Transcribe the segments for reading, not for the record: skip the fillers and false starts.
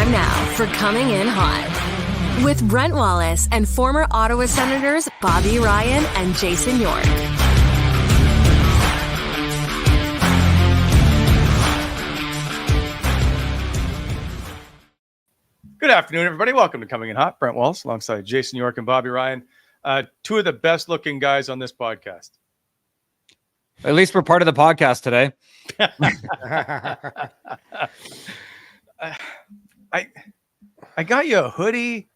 time now for Coming In Hot with Brent Wallace and former Ottawa Senators Bobby Ryan and Jason York. Good afternoon, everybody. Welcome to Coming In Hot. Brent Wallace alongside Jason York and Bobby Ryan. Two of the best looking guys on this podcast. At least we're part of the podcast today. I got you a hoodie.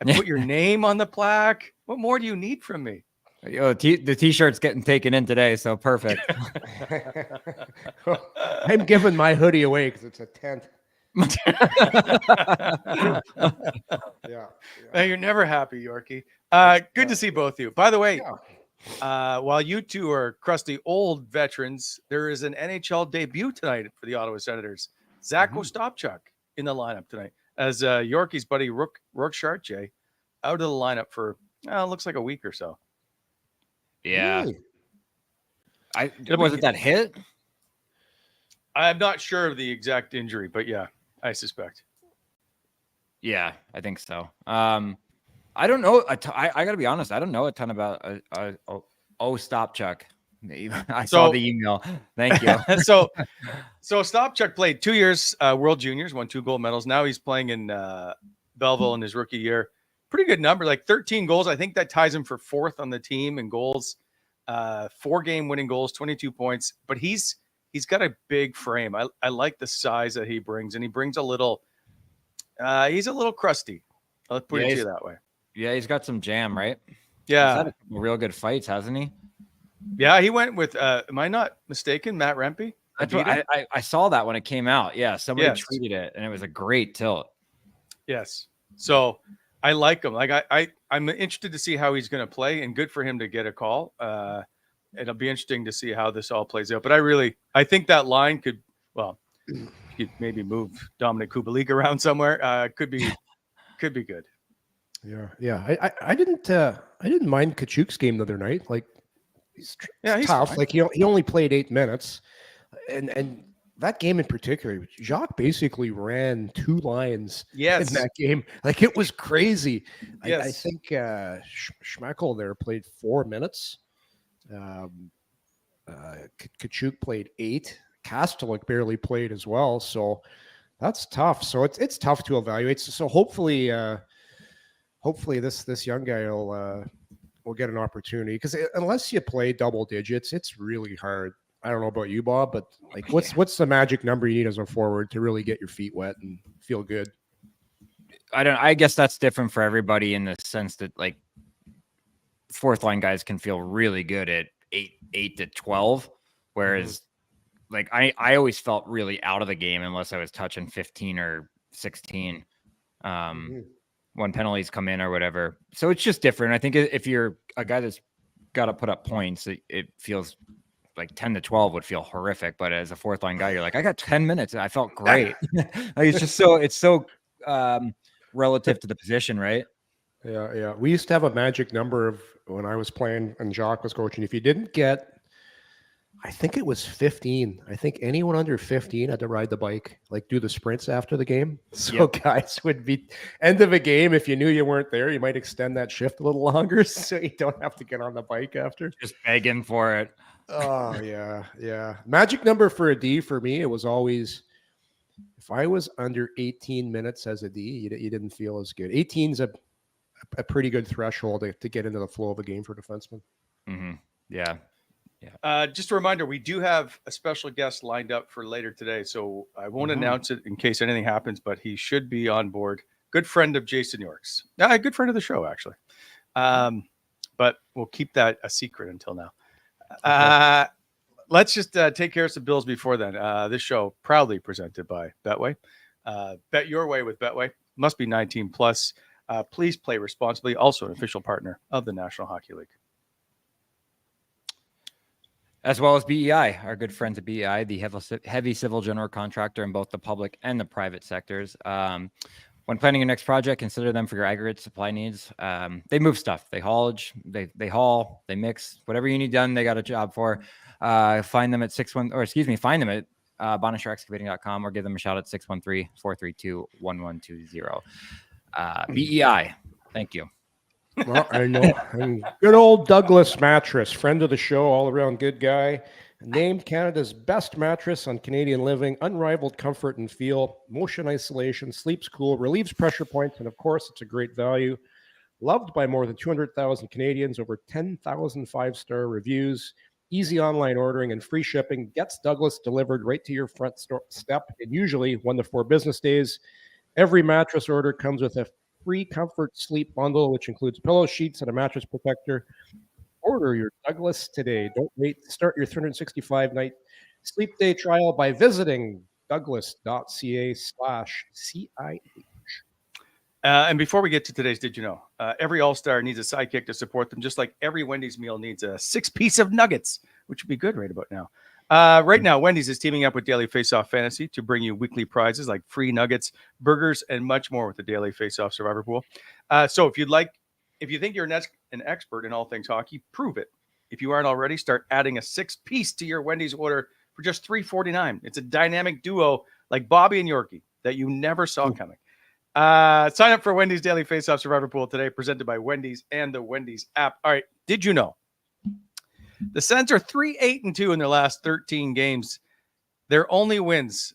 I put your name on the plaque. What more do you need from me? The t-shirt's getting taken in today, so perfect. I'm giving my hoodie away because it's a tent. Yeah. You're never happy, Yorkie. Good to see both of you. By the way, while you two are crusty old veterans, there is an NHL debut tonight for the Ottawa Senators. Zach Ostapchuk in the lineup tonight as Yorkie's buddy Rorschach Jay out of the lineup for looks like a week or so. Yeah. Really? Was it that hit? I'm not sure of the exact injury, but yeah, I suspect. Yeah, I think so. I don't know. I got to be honest. I don't know a ton about Ostapchuk. I saw the email. Thank you. so Ostapchuk played 2 years World Juniors, won 2 gold medals. Now he's playing in Belleville in his rookie year. Pretty good number, like 13 goals. I think that ties him for 4th on the team in goals. 4-game winning goals, 22 points. But he's got a big frame. I like the size that he brings, and he brings a little. He's a little crusty. I'll put it to you that way. Yeah, he's got some jam, right? Yeah, he's had a couple real good fights, hasn't he? Yeah, he went with. Am I not mistaken? Matt Rempe. That's what I saw that when it came out. Yeah, somebody tweeted it, and it was a great tilt. Yes, so I like him. Like I'm interested to see how he's going to play, and good for him to get a call. It'll be interesting to see how this all plays out. But I think that line could maybe move Dominic Kubalik around somewhere. Could be good. Yeah. I didn't mind Kachuk's game the other night. Like he's tough. Fine. Like he only played 8 minutes, and that game in particular, Jacques basically ran 2 lines in that game. Like it was crazy. Yes. I think Schmeichel there played 4 minutes. Kachuk played 8. Kastelik barely played as well. So that's tough. So it's tough to evaluate. So hopefully this young guy will get an opportunity, because unless you play double digits, it's really hard. I don't know about you, Bob, but like what's the magic number you need as a forward to really get your feet wet and feel good? I guess that's different for everybody in the sense that like 4th line guys can feel really good at 8 to 12, whereas like I always felt really out of the game unless I was touching 15 or 16 when penalties come in or whatever. So it's just different. I think if you're a guy that's got to put up points, it feels like 10 to 12 would feel horrific. But as a 4th line guy, you're like, I got 10 minutes. I felt great. Like it's so relative to the position, right? Yeah. We used to have a magic number of when I was playing and Jacques was coaching. If you didn't get, I think it was 15. I think anyone under 15 had to ride the bike, like do the sprints after the game. So guys would be end of a game. If you knew you weren't there, you might extend that shift a little longer so you don't have to get on the bike after. Just begging for it. Oh yeah. Magic number for a D for me, it was always if I was under 18 minutes as a D, you didn't feel as good. 18's a pretty good threshold to get into the flow of a game for defensemen. Mm-hmm. Yeah. Just a reminder, we do have a special guest lined up for later today, so I won't announce it in case anything happens, but he should be on board. Good friend of Jason York's. A good friend of the show, actually. But we'll keep that a secret until now. Okay. Let's just take care of some bills before then. This show proudly presented by Betway. Bet your way with Betway. Must be 19 plus. Please play responsibly. Also an official partner of the National Hockey League. As well as BEI, our good friends at BEI, the heavy civil general contractor in both the public and the private sectors. When planning your next project, consider them for your aggregate supply needs. They move stuff. They haulage, they haul, they mix. Whatever you need done, they got a job for. Find them at find them at BonishRexcavating.com, or give them a shout at 613-432-1120. BEI. Thank you. Well, I know. And good old Douglas Mattress, friend of the show, all around good guy. Named Canada's best mattress on Canadian living, unrivaled comfort and feel, motion isolation, sleeps cool, relieves pressure points, and of course, it's a great value. Loved by more than 200,000 Canadians, over 10,000 five-star reviews, easy online ordering and free shipping gets Douglas delivered right to your front step in usually 1 to 4 business days. Every mattress order comes with a free comfort sleep bundle, which includes pillow sheets and a mattress protector. Order your Douglas today. Don't wait. Start your 365-night sleep day trial by visiting douglas.ca/CI. And before we get to today's Did You Know, every All-Star needs a sidekick to support them, just like every Wendy's meal needs a 6-piece of nuggets, which would be good right about now. Right now, Wendy's is teaming up with Daily Face-Off Fantasy to bring you weekly prizes like free nuggets, burgers, and much more with the Daily Face-Off Survivor Pool. So if you think you're an expert in all things hockey, prove it. If you aren't already, start adding a 6-piece to your Wendy's order for just $3.49. It's a dynamic duo like Bobby and Yorkie that you never saw coming. Sign up for Wendy's Daily Face-Off Survivor Pool today, presented by Wendy's and the Wendy's app. All right, did you know? The Sens are 3-8-2 in their last 13 games. Their only wins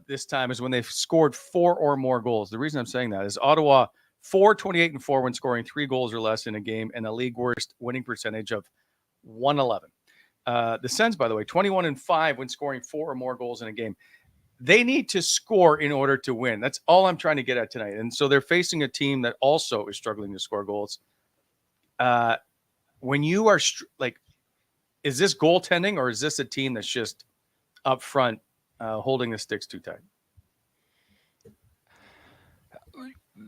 this time is when they've scored 4 or more goals. The reason I'm saying that is Ottawa 4-28-4 when scoring 3 goals or less in a game, and a league worst winning percentage of 111. The Sens, by the way, 21-5 when scoring 4 or more goals in a game. They need to score in order to win. That's all I'm trying to get at tonight. And so they're facing a team that also is struggling to score goals. When you are is this goaltending, or is this a team that's just up front holding the sticks too tight?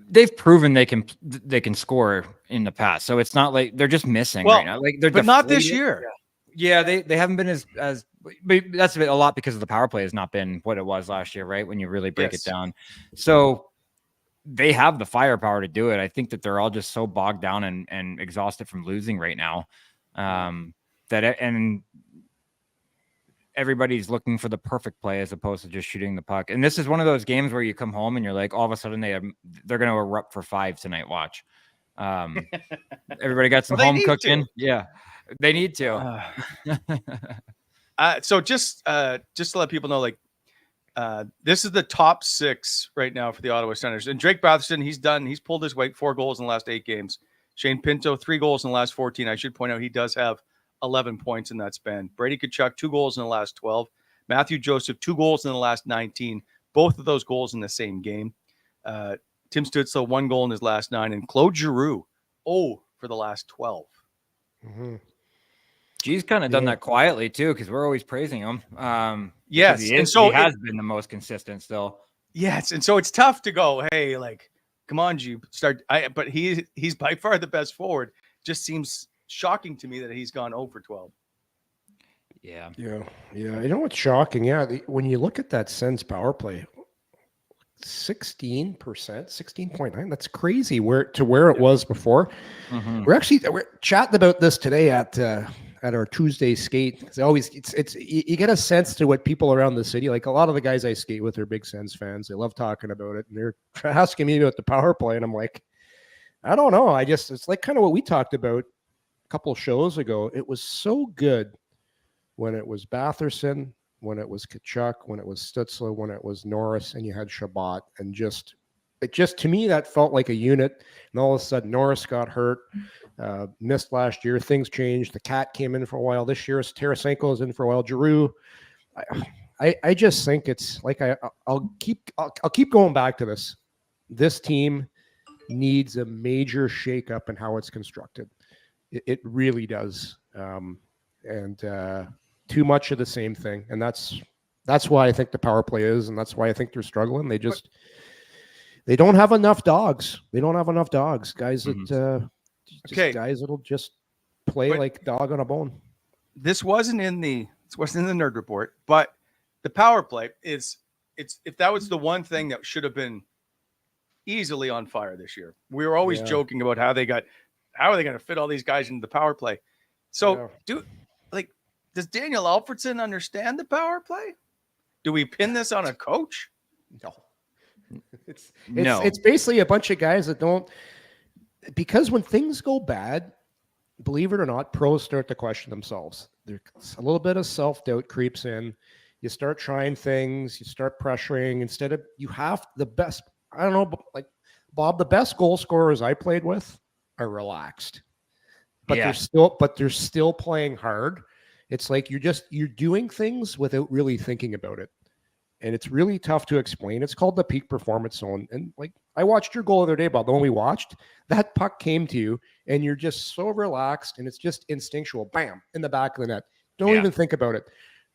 They've proven they can score in the past, so it's not like they're just missing right now. Like they're but not this year. Yeah, they haven't been as. But that's a lot because of the power play has not been what it was last year, right? When you really break it down, so they have the firepower to do it. I think that they're all just so bogged down and exhausted from losing right now, and everybody's looking for the perfect play as opposed to just shooting the puck. And this is one of those games where you come home and you're like, all of a sudden they're going to erupt for 5 tonight. Watch. Everybody got some home cooking. Yeah, they need to. So just to let people know, this is the top 6 right now for the Ottawa Senators. And Drake Batherson, he's pulled his weight, 4 goals in the last 8 games. Shane Pinto, 3 goals in the last 14. I should point out he does have 11 points in that span. Brady Tkachuk, 2 goals in the last 12. Matthew Joseph, 2 goals in the last 19. Both of those goals in the same game. Tim Stützle, 1 goal in his last 9. And Claude Giroux, for the last 12. Mm-hmm. G's kind of done that quietly too, because we're always praising him. Yes, he has been the most consistent still. Yes, and so it's tough to go, hey, come on, G, start. But he's by far the best forward. Just seems shocking to me that he's gone 0 for 12. Yeah. You know what's shocking? Yeah, when you look at that Sens power play, 16%, 16.9. That's crazy. Where it was before. Mm-hmm. We're chatting about this today at our Tuesday skate. It's you get a sense to what people around the city, like a lot of the guys I skate with are big Sens fans. They love talking about it, and they're asking me about the power play, and I'm like, I don't know. It's like kind of what we talked about a couple shows ago. It was so good when it was Batherson, when it was Tkachuk, when it was Stützle, when it was Norris, and you had Shabbat, and it just to me that felt like a unit. And all of a sudden Norris got hurt, missed last year. Things changed. The Cat came in for a while. This year Tarasenko is in for a while. Giroux. I just think it's like I'll keep going back to this. This team needs a major shakeup in how it's constructed. It really does. Too much of the same thing, and that's why I think the power play is, and that's why I think they're struggling. They don't have enough dogs. They don't have enough dogs, guys. That guys that'll just play like dog on a bone. This wasn't in the nerd report, but the power play is if that was the one thing that should have been easily on fire this year. We were always joking about how are they going to fit all these guys into the power play. So does Daniel Alfredson understand the power play? Do we pin this on a coach? No. No. It's basically a bunch of guys that don't, because when things go bad, believe it or not, pros start to question themselves. There's a little bit of self-doubt creeps in. You start trying things, you start pressuring instead of, you have the best, I don't know, like Bob, the best goal scorers I played with are relaxed. But they're still playing hard. It's like you're doing things without really thinking about it. And it's really tough to explain. It's called the peak performance zone. And like I watched your goal the other day, Bob, the one we watched, that puck came to you and you're just so relaxed and it's just instinctual. Bam, in the back of the net. Don't even think about it.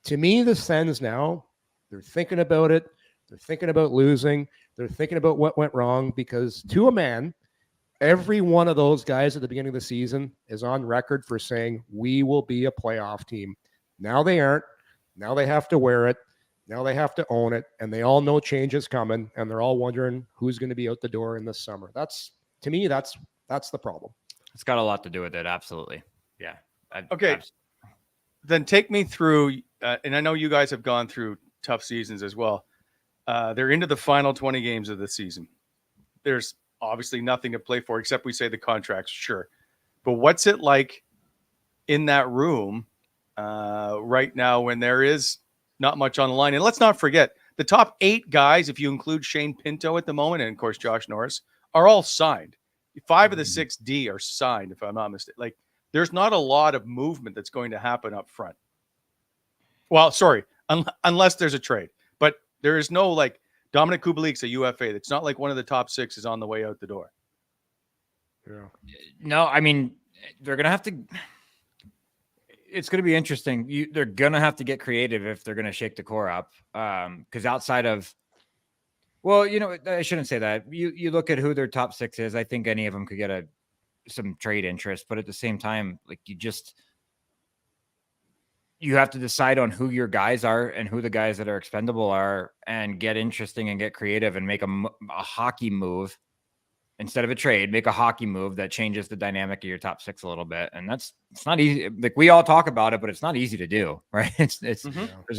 To me, the Sens now, they're thinking about it. They're thinking about losing. They're thinking about what went wrong because to a man, every one of those guys at the beginning of the season is on record for saying, we will be a playoff team. Now they aren't. Now they have to wear it. Now they have to own it, and they all know change is coming, and they're all wondering who's going to be out the door in this summer. That's, to me, that's the problem. It's got a lot to do with it. Absolutely. Yeah. Okay. Then take me through, and I know you guys have gone through tough seasons as well. They're into the final 20 games of the season. There's obviously nothing to play for except we say the contracts, sure. But what's it like in that room right now when there is not much on the line? And let's not forget, the top 8 guys, if you include Shane Pinto at the moment, and of course Josh Norris, are all signed. 5 of the 6 D are signed, if I'm not mistaken. Like, there's not a lot of movement that's going to happen up front. Well, sorry, unless there's a trade. But there is no, like, Dominic Kubalik's a UFA. It's not like one of the top 6 is on the way out the door. Yeah. No, I mean, they're going to have to... It's going to be interesting. They're going to have to get creative if they're going to shake the core up. Because outside of, well, you know, I shouldn't say that. You look at who their top 6 is. I think any of them could get some trade interest, but at the same time, like you have to decide on who your guys are and who the guys that are expendable are, and get interesting and get creative and make a hockey move. Instead of a trade, make a hockey move that changes the dynamic of your top 6 a little bit. And it's not easy. Like, we all talk about it, but it's not easy to do, right? There's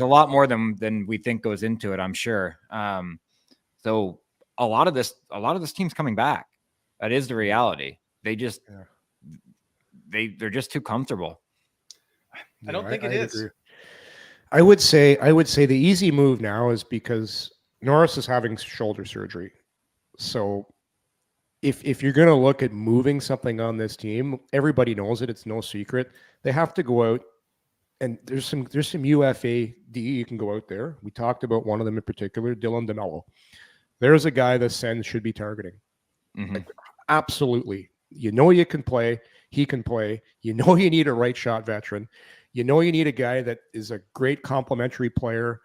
a lot more than we think goes into it, I'm sure. So a lot of this team's coming back. That is the reality. They just, they're just too comfortable. I don't think it is. Agree. I would say the easy move now is because Norris is having shoulder surgery. So if you're going to look at moving something on this team, everybody knows it. It's no secret. They have to go out, and there's some UFA D you can go out there. We talked about one of them in particular, Dylan DeMello. There's a guy the Sens should be targeting. Like, absolutely. You know you can play. He can play. You know you need a right shot veteran. You know you need a guy that is a great complementary player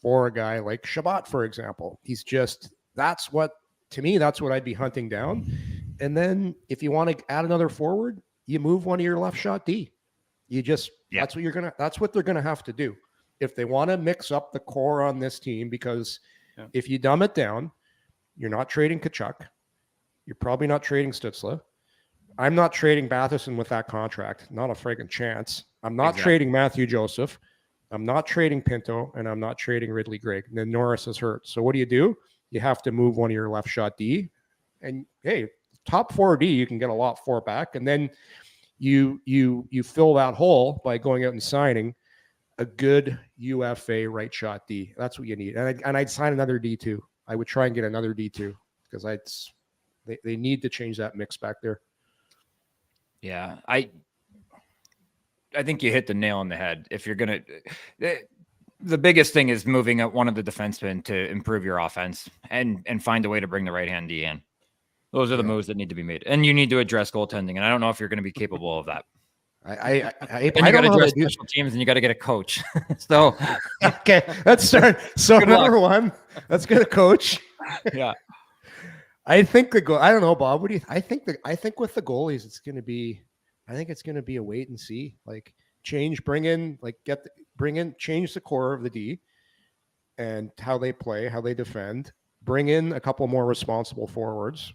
for a guy like Shabbat, for example. He's just, to me, that's what I'd be hunting down. And then if you want to add another forward, you move one of your left shot D. You just, that's what they're going to have to do. If they want to mix up the core on this team, because if you dumb it down, you're not trading Tkachuk. You're probably not trading Stützle. I'm not trading Batherson with that contract. Not a friggin' chance. I'm not trading Matthew Joseph. I'm not trading Pinto, and I'm not trading Ridley Gregg. And then Norris is hurt. So what do? You have to move one of your left shot D, and hey, top 4D, you can get a lot for back. And then you fill that hole by going out and signing a good UFA right shot D. That's what you need. And I'd sign another D too. I would try and get another D too, because they need to change that mix back there. Yeah. I think you hit the nail on the head. If you're going to, the biggest thing is moving up one of the defensemen to improve your offense and find a way to bring the right hand D in. Those are the moves that need to be made. And you need to address goaltending. And I don't know if you're going to be capable of that. I got to address special teams, and you got to get a coach. So, okay, let's start. So number one, let's get a coach. Yeah. I think I don't know, Bob. What do you? I think with the goalies, it's going to be a wait and see. Like, change, change the core of the D and how they play, how they defend. Bring in a couple more responsible forwards,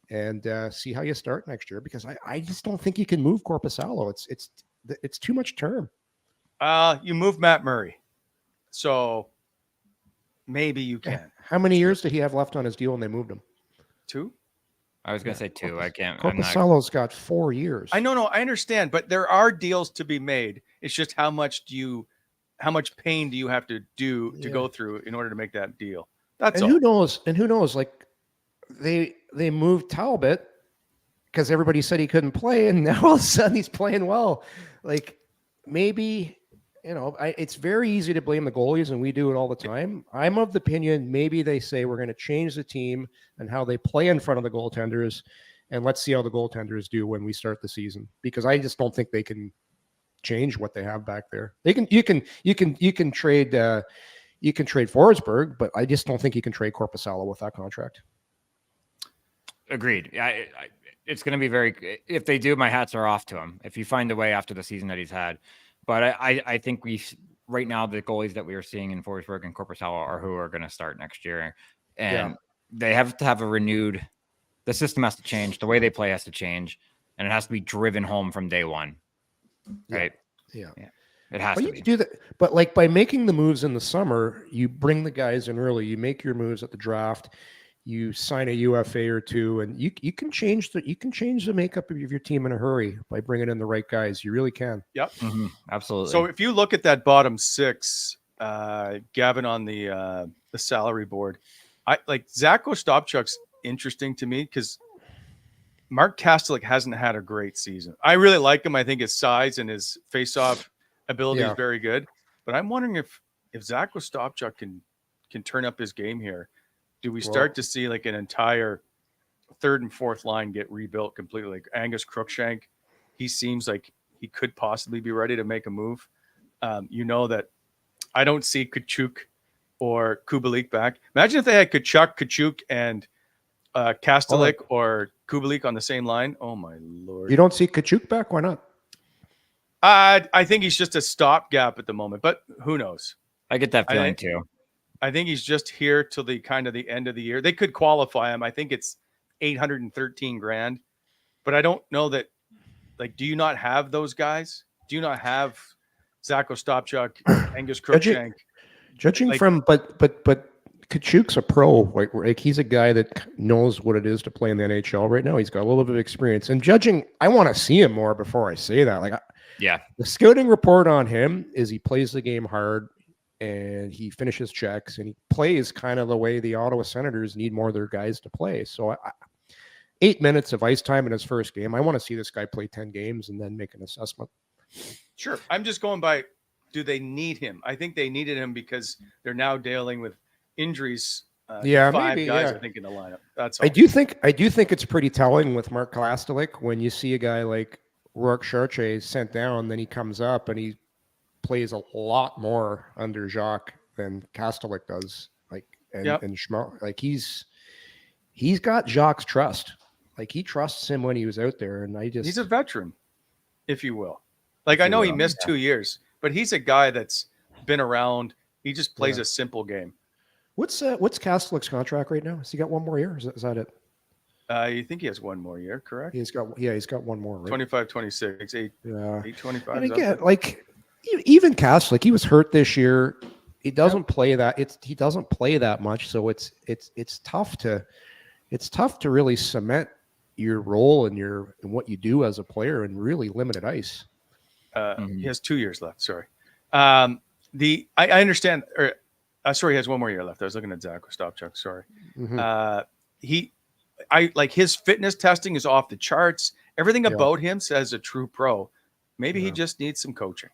and see how you start next year. Because I just don't think you can move Korpisalo. It's too much term. You move Matt Murray, so maybe you can. How many years did he have left on his deal when they moved him? 2? I was going to say 2. I can't. Korpisalo's got 4 years. I know, I understand, but there are deals to be made. It's just how much pain do you have to go through in order to make that deal? That's all. Who knows? Like they moved Talbot because everybody said he couldn't play, and now all of a sudden he's playing well. Like maybe, it's very easy to blame the goalies, and we do it all the time. I'm of the opinion maybe they say we're going to change the team and how they play in front of the goaltenders, and let's see how the goaltenders do when we start the season. Because I just don't think they can change what they have back there. You can trade Forsberg, but I just don't think you can trade Korpisalo with that contract. Agreed. It's going to be very. If they do, my hats are off to him. If you find a way after the season that he's had, but I think right now the goalies that we are seeing in Forsberg and Korpisalo are who are going to start next year, and they have to have a renewed. The system has to change. The way they play has to change, and it has to be driven home from day one. Right? Yeah. It has to be. You do that, but like by making the moves in the summer, you bring the guys in early. You make your moves at the draft. You sign a UFA or two, and you can change the makeup of your team in a hurry by bringing in the right guys. You really can. Yep, absolutely. So if you look at that bottom 6, Gavin on the salary board, I like Zach Ostapchuk's interesting to me because Mark Kastelik hasn't had a great season. I really like him. I think his size and his face-off ability is very good. But I'm wondering if Zach Ostapchuk can turn up his game here. Do we start to see like an entire third and fourth line get rebuilt completely? Like Angus Crookshank, he seems like he could possibly be ready to make a move. That I don't see Tkachuk or Kubalik back. Imagine if they had Tkachuk, and Kastelik or Kubalik on the same line. Oh my Lord! You don't see Tkachuk back? Why not? I think he's just a stopgap at the moment, but who knows? I get that feeling too. I think he's just here till the end of the year. They could qualify him. I think it's $813,000, but I don't know that. Like, do you not have those guys? Do you not have Zach Ostapchuk, Angus Crookshank? Judging from, but Tkachuk's a pro. Like he's a guy that knows what it is to play in the NHL right now. He's got a little bit of experience. And judging, I want to see him more before I say that. The scouting report on him is he plays the game hard. And he finishes checks, and he plays kind of the way the Ottawa Senators need more of their guys to play. So 8 minutes of ice time in his first game. I want to see this guy play 10 games and then make an assessment. Sure. I'm just going by, do they need him? I think they needed him because they're now dealing with injuries. 5 guys, I think, in the lineup. That's all. I do think it's pretty telling with Mark Kastelik when you see a guy like Rourke Chartier sent down, then he comes up and he plays a lot more under Jacques than Kastelik does. And Schmel, like he's got Jacques' trust. Like he trusts him when he was out there, and he's a veteran, if you will. Like I know he missed 2 years, but he's a guy that's been around. He just plays a simple game. What's Kastelik's contract right now? Has he got one more year? Is that it? You think he has one more year, correct? He's got one more, right? 25, 26, 825. And again, like even Kastelik, he was hurt this year. He doesn't play that. He doesn't play that much, so it's tough to really cement your role and what you do as a player in really limited ice. He has 2 years left. Sorry. I understand. Sorry, he has 1 more year left. I was looking at Zach Ostapchuk. Sorry. His fitness testing is off the charts. Everything about him says a true pro. Maybe he just needs some coaching.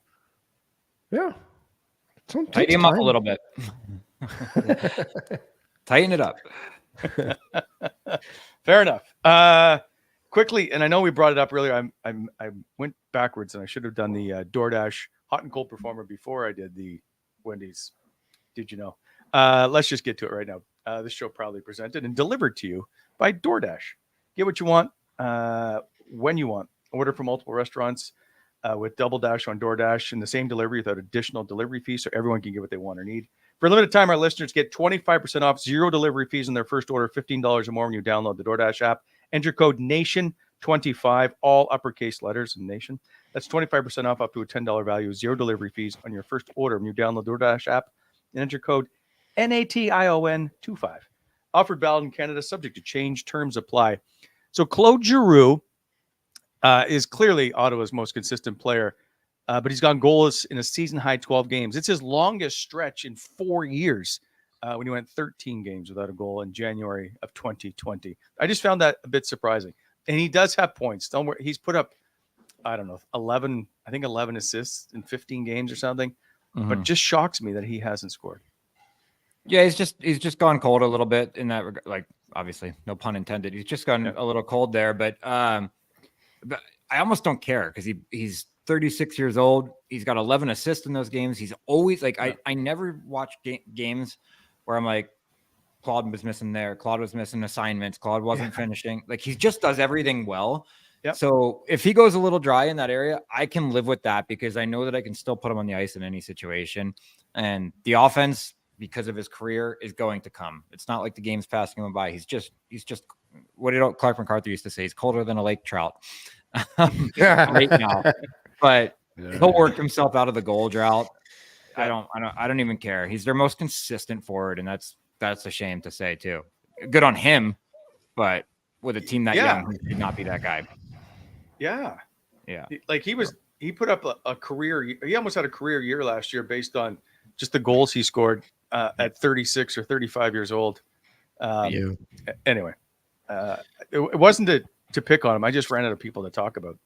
Yeah. Tighten him up a little bit. Tighten it up. Fair enough. Quickly, and I know we brought it up earlier. I went backwards, and I should have done the DoorDash hot and cold performer before I did the Wendy's. Did you know? Let's just get to it right now. This show proudly presented and delivered to you by DoorDash. Get what you want, when you want. Order from multiple restaurants with Double Dash on DoorDash and the same delivery without additional delivery fees, so everyone can get what they want or need. For a limited time, our listeners get 25% off, 0 delivery fees on their first order, $15 or more when you download the DoorDash app. Enter code NATION25, all uppercase letters in NATION. That's 25% off up to a $10 value, 0 delivery fees on your first order when you download the DoorDash app. And enter code NATION25. Offered valid in Canada, subject to change. Terms apply. So Claude Giroux is clearly Ottawa's most consistent player, but he's gone goalless in a season-high 12 games. It's his longest stretch in 4 years when he went 13 games without a goal in January of 2020. I just found that a bit surprising. And he does have points. Don't worry. He's put up, I don't know, 11 assists in 15 games or something. But it just shocks me that he hasn't scored. Yeah, he's just gone cold a little bit in that regard. Like, obviously, no pun intended. He's just gone a little cold there. But I almost don't care because he's 36 years old. He's got 11 assists in those games. He's always like, I never watch games where I'm like, Claude was missing there. Claude was missing assignments. Claude wasn't finishing. Like, he just does everything well. Yep. So if he goes a little dry in that area, I can live with that because I know that I can still put him on the ice in any situation. And the offense, because of his career, is going to come. It's not like the game's passing him by. He's just what did Clark MacArthur used to say? He's colder than a lake trout right now. But he'll work himself out of the goal drought. I don't even care. He's their most consistent forward, and that's a shame to say too. Good on him, but with a team that young, he should not be that guy. Yeah. Like he put up a career. He almost had a career year last year based on just the goals he scored at 36 or 35 years old. Anyway, it wasn't to pick on him. I just ran out of people to talk about.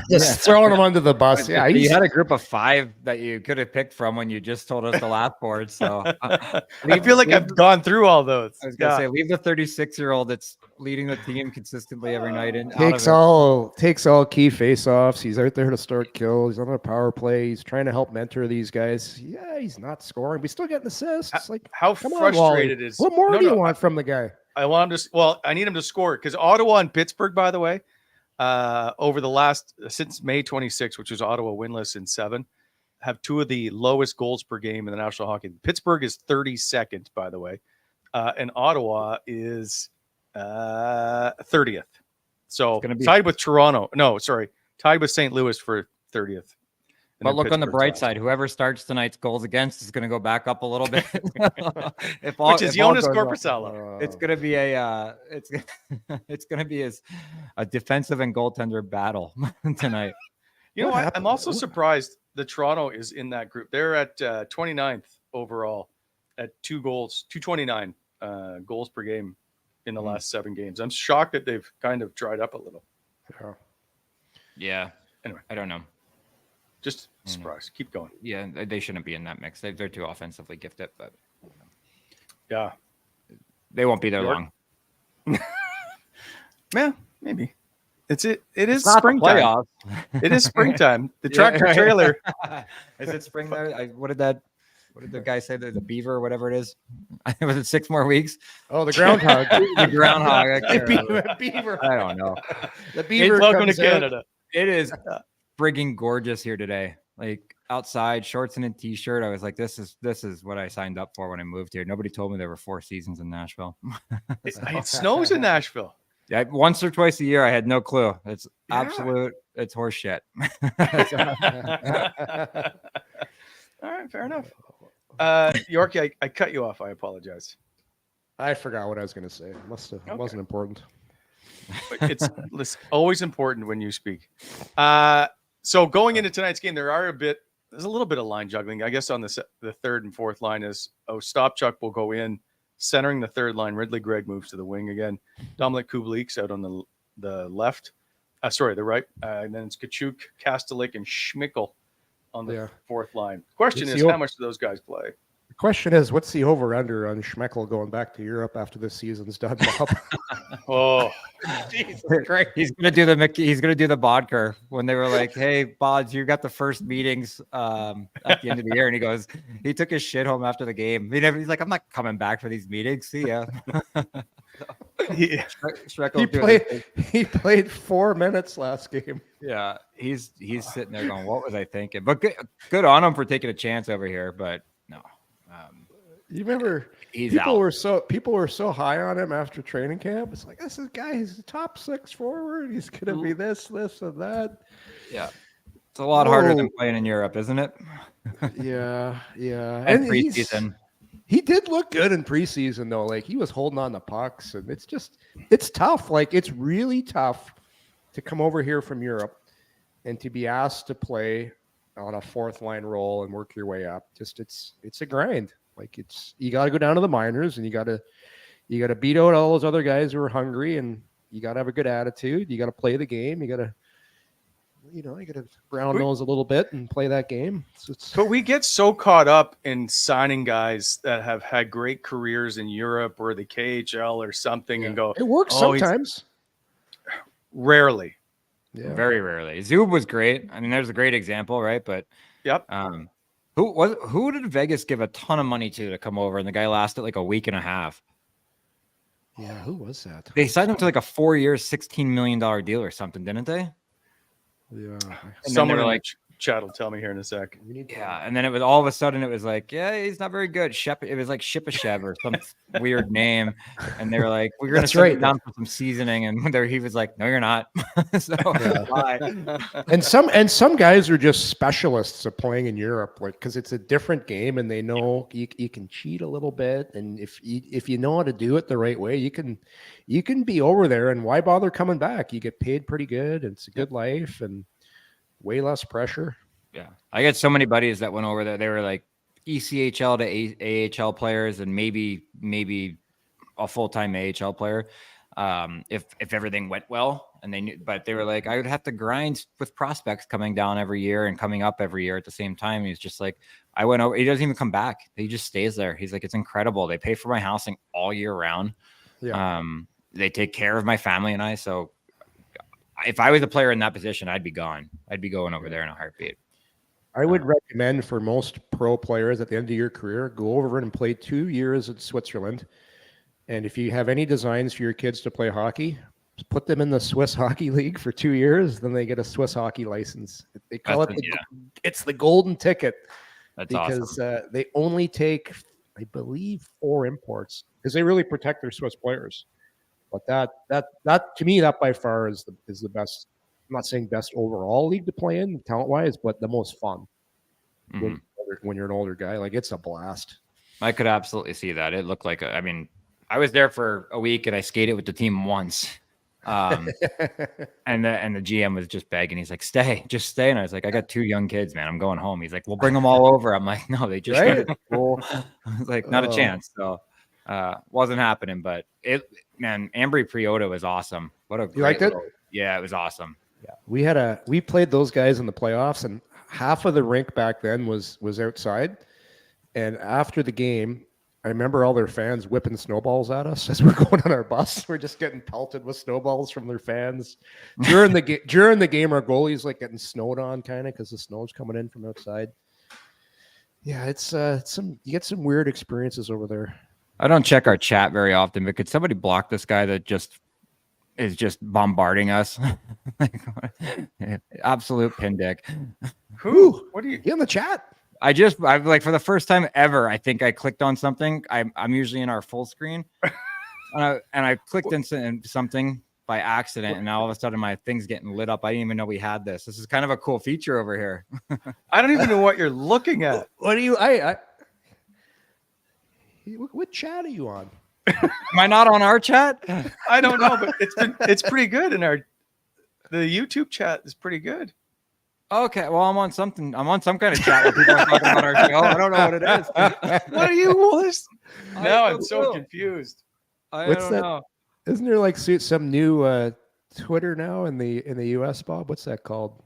Just throwing him under the bus. Yeah, you had a group of 5 that you could have picked from when you just told us the last board. So I feel like I've gone through all those. I was gonna say, leave the 36-year-old that's leading the team consistently every night and takes all key face-offs. He's out there to start kills. He's on a power play. He's trying to help mentor these guys. Yeah, he's not scoring, but he's still getting assists. Like, how frustrated is? What more do you want from the guy? I want him to. Well, I need him to score because Ottawa and Pittsburgh, by the way. Over the last since May 26, which was Ottawa winless in 7, have 2 of the lowest goals per game in the National Hockey. Pittsburgh is 32nd, by the way, and Ottawa is 30th. So tied with Toronto. No, sorry, tied with St. Louis for 30th. But look on the bright side. Whoever starts tonight's goals against is going to go back up a little bit. Which is Jonas Korpisalo. It's going to be it's going to be a defensive and goaltender battle tonight. You know what? I'm also surprised that Toronto is in that group. They're at 29th overall at 229 goals per game in the last 7 games. I'm shocked that they've kind of dried up a little. Yeah. Anyway, I don't know. Just surprised. Keep going. Yeah, they shouldn't be in that mix. They're too offensively gifted, but yeah, they won't be there long. Yeah, maybe. It is springtime. It is springtime. The tractor trailer. Is it spring there? What did the guy say? The beaver or whatever it is? Was it 6 more weeks? Oh, the groundhog. The groundhog. Beaver. I don't know. The beaver. Welcome to Canada. It is frigging gorgeous here today. Like outside, shorts and a t-shirt. I was like, this is what I signed up for when I moved here. Nobody told me there were 4 seasons in Nashville. It snows in Nashville. Yeah, once or twice a year. I had no clue. It's absolute. It's horse shit. All right, fair enough. Yorkie, I cut you off. I apologize. I forgot what I was going to say. It wasn't important. It's always important when you speak. So going into tonight's game, there's a little bit of line juggling. I guess on the 3rd and 4th line is Ostapchuk will go in, centering the 3rd line. Ridley Gregg moves to the wing again. Dominic Kubelik's out on the left. The right. And then it's Tkachuk, Kastelik, and Schmeichel on the 4th line. Question is, how much do those guys play? The question is, what's the over-under on Schmeichel going back to Europe after this season's done? Oh, Jesus Christ. He's gonna do the Bodker when they were like, "Hey, Bods, you got the first meetings at the end of the year," and he took his shit home after the game. He's like, "I'm not coming back for these meetings. See ya." He played 4 minutes last game. Yeah, he's sitting there going, "What was I thinking?" But good on him for taking a chance over here. But no. You remember people were so high on him after training camp. It's like, this guy is the top 6 forward. He's gonna be this, and that. Yeah, it's a lot harder than playing in Europe, isn't it? Yeah. And preseason. He did look good in preseason though. Like he was holding on to pucks, and it's tough. Like it's really tough to come over here from Europe and to be asked to play on a fourth line role and work your way up. Just it's a grind. Like you got to go down to the minors, and you got to beat out all those other guys who are hungry, and you got to have a good attitude. You got to play the game. You got to brown nose a little bit and play that game. But we get so caught up in signing guys that have had great careers in Europe or the KHL or something, and go, it works sometimes. Rarely. Yeah. Very rarely. Zub was great. I mean, there's a great example, right? But yep. Who did Vegas give a ton of money to come over, and the guy lasted like a week and a half? Yeah, who was that? They signed him to like a 4-year, $16 million deal or something, didn't they? Yeah. Someone in like chat will tell me here in a sec. Yeah, and then it was all of a sudden it was like, yeah, he's not very good. It was like Shipashev or some weird name, and they were like, we're gonna send him down for some seasoning, and he was like, no, you're not. So and some guys are just specialists of playing in Europe, like because it's a different game, and they know you can cheat a little bit, and if you know how to do it the right way, you can be over there, and why bother coming back? You get paid pretty good, and it's a good life, and way less pressure. Yeah. I got so many buddies that went over there. They were like ECHL to AHL players, and maybe a full-time AHL player. If everything went well, and they knew, but they were like, I would have to grind with prospects coming down every year and coming up every year at the same time. He's just like, I went over, he doesn't even come back. He just stays there. He's like, it's incredible. They pay for my housing all year round. Yeah. They take care of my family and I, so if I was a player in that position, I'd be gone. I'd be going over there in a heartbeat. I would recommend for most pro players at the end of your career, go over and play 2 years in Switzerland. And if you have any designs for your kids to play hockey, put them in the Swiss Hockey League for 2 years. Then they get a Swiss hockey license. They call it's the golden ticket. That's because awesome. They only take, I believe, 4 imports because they really protect their Swiss players. But that to me, that by far is the best. I'm not saying best overall league to play in talent wise, but the most fun when you're an older guy. Like it's a blast. I could absolutely see that. It looked like I was there for a week and I skated with the team once. And the GM was just begging. He's like, just stay. And I was like, I got 2 young kids, man. I'm going home. He's like, we'll bring them all over. I'm like, no, they just started school. I was like, not a chance. So wasn't happening, but Ambry Priota was awesome. What a you liked it? Yeah, it was awesome. Yeah, we played those guys in the playoffs, and half of the rink back then was outside. And after the game, I remember all their fans whipping snowballs at us as we're going on our bus. We're just getting pelted with snowballs from their fans during the game. Our goalie's like getting snowed on, kind of, because the snow's coming in from outside. Yeah, it's you get some weird experiences over there. I don't check our chat very often, but could somebody block this guy that is just bombarding us? Absolute pin dick. Who? What are you in the chat? I've like for the first time ever, I think I clicked on something. I'm usually in our full screen, and I clicked into something by accident, and now all of a sudden my thing's getting lit up. I didn't even know we had this. This is kind of a cool feature over here. I don't even know what you're looking at. What do you? What chat are you on? Am I not on our chat? I don't know, but it's pretty good in the YouTube chat is pretty good. Okay, well I'm on some kind of chat where people are talking about our show. I don't know what it is. What are you, Wallace? Now I'm so confused. I don't know. Isn't there like some new Twitter now in the US, Bob? What's that called?